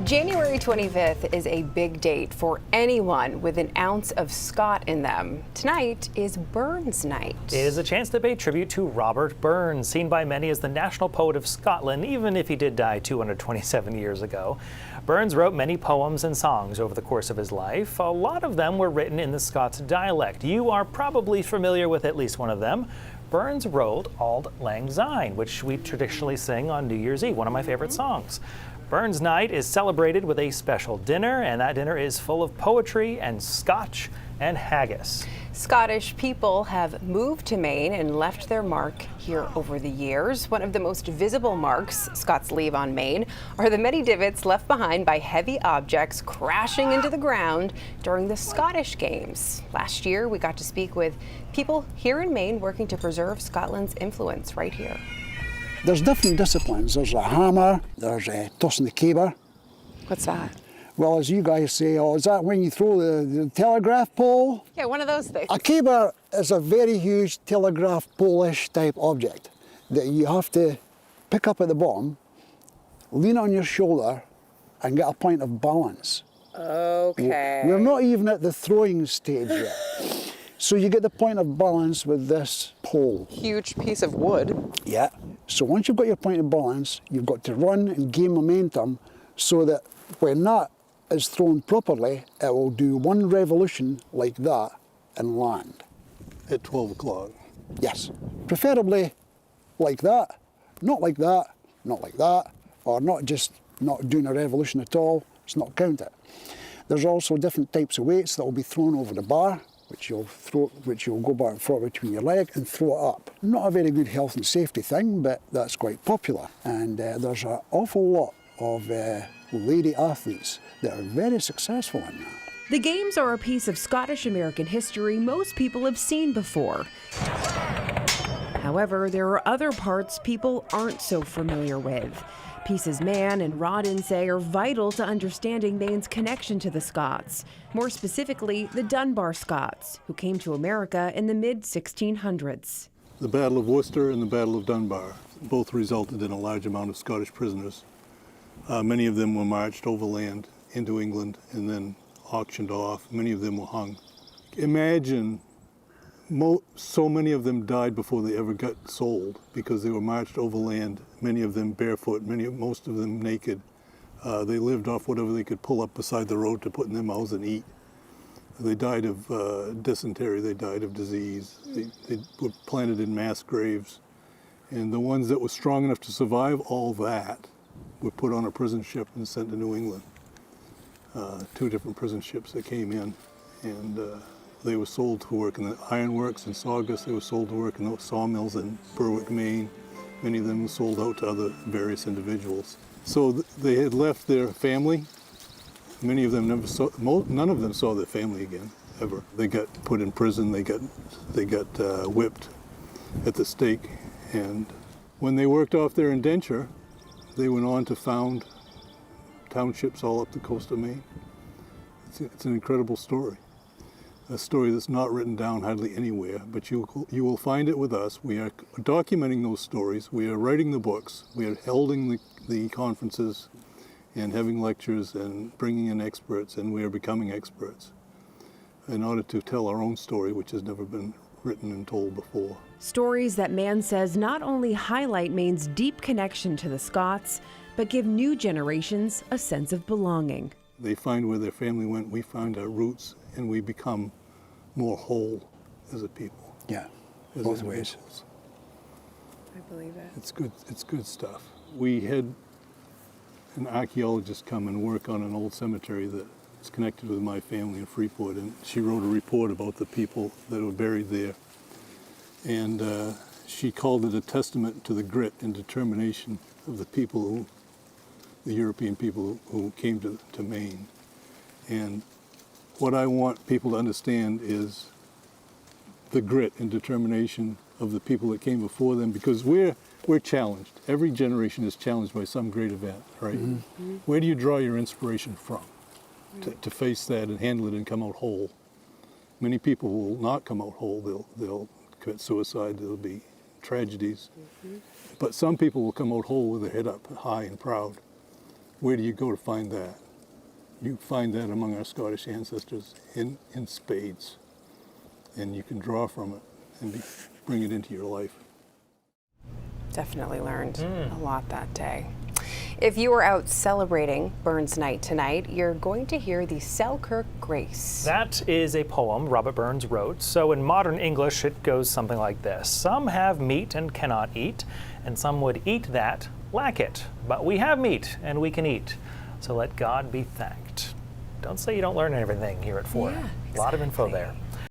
January 25th is a big date for anyone with an ounce of Scot in them. Tonight is Burns Night. It is a chance to pay tribute to Robert Burns, seen by many as the national poet of Scotland, even if he did die 227 years ago. Burns wrote many poems and songs over the course of his life. A lot of them were written in the Scots dialect. You are probably familiar with at least one of them. Burns wrote Auld Lang Syne, which we traditionally sing on New Year's Eve, one of my favorite songs. Burns Night is celebrated with a special dinner, and that dinner is full of poetry and Scotch and haggis. Scottish people have moved to Maine and left their mark here over the years. One of the most visible marks Scots leave on Maine are the many divots left behind by heavy objects crashing into the ground during the Scottish Games. Last year, we got to speak with people here in Maine working to preserve Scotland's influence right here. There's different disciplines. There's a hammer, there's a tossing the caber. What's that? Well, as you guys say, is that when you throw the telegraph pole? Yeah, one of those things. A caber is a very huge telegraph pole-ish type object that you have to pick up at the bottom, lean on your shoulder, and get a point of balance. Okay. We're not even at the throwing stage yet. So you get the point of balance with this pole. Huge piece of wood. Yeah. So once you've got your point of balance, you've got to run and gain momentum so that when that is thrown properly, it will do one revolution like that and land. At 12 o'clock? Yes. Preferably like that, not like that, not like that, or not just not doing a revolution at all. It's not counted. There's also different types of weights that will be thrown over the bar, which you'll go back and forward between your leg and throw it up. Not a very good health and safety thing, but that's quite popular. And there's an awful lot of lady athletes that are very successful in that. The Games are a piece of Scottish American history most people have seen before. However, there are other parts people aren't so familiar with. Pieces Mann and Rodden say are vital to understanding Maine's connection to the Scots, more specifically the Dunbar Scots, who came to America in the mid-1600s. The Battle of Worcester and the Battle of Dunbar both resulted in a large amount of Scottish prisoners. Many of them were marched overland into England and then auctioned off. Many of them were hung. Imagine so many of them died before they ever got sold because they were marched overland, many of them barefoot, most of them naked. They lived off whatever they could pull up beside the road to put in their mouths and eat. They died of dysentery, they died of disease. They were planted in mass graves. And the ones that were strong enough to survive all that were put on a prison ship and sent to New England. 2 different prison ships that came in, and they were sold to work in the ironworks in Saugus. They were sold to work in the sawmills in Berwick, Maine. Many of them were sold out to other various individuals. So they had left their family. Many of them none of them saw their family again, ever. They got put in prison. They got whipped at the stake. And when they worked off their indenture, they went on to found townships all up the coast of Maine. It's an incredible story. A story that's not written down hardly anywhere, but you will find it with us. We are documenting those stories. We are writing the books. We are holding the conferences and having lectures and bringing in experts, and we are becoming experts in order to tell our own story, which has never been written and told before. Stories that Mann says not only highlight Maine's deep connection to the Scots, but give new generations a sense of belonging. They find where their family went, we find our roots, and we become more whole as a people. Yeah, as both ways. I believe it. It's good stuff. We had an archaeologist come and work on an old cemetery that's connected with my family in Freeport, and she wrote a report about the people that were buried there. And she called it a testament to the grit and determination of the European people who came to Maine. And what I want people to understand is the grit and determination of the people that came before them, because we're challenged. Every generation is challenged by some great event, right? Mm-hmm. Where do you draw your inspiration from to face that and handle it and come out whole? Many people will not come out whole. They'll commit suicide. There'll be tragedies. Mm-hmm. But some people will come out whole with their head up high and proud. Where do you go to find that? You find that among our Scottish ancestors in spades. And you can draw from it and bring it into your life. Definitely learned a lot that day. If you were out celebrating Burns Night tonight, you're going to hear the Selkirk Grace. That is a poem Robert Burns wrote. So in modern English, it goes something like this. Some have meat and cannot eat, and some would eat that, lack it. But we have meat and we can eat, so let God be thanked. Don't say you don't learn everything here at 4. Yeah, A lot of info exactly. there.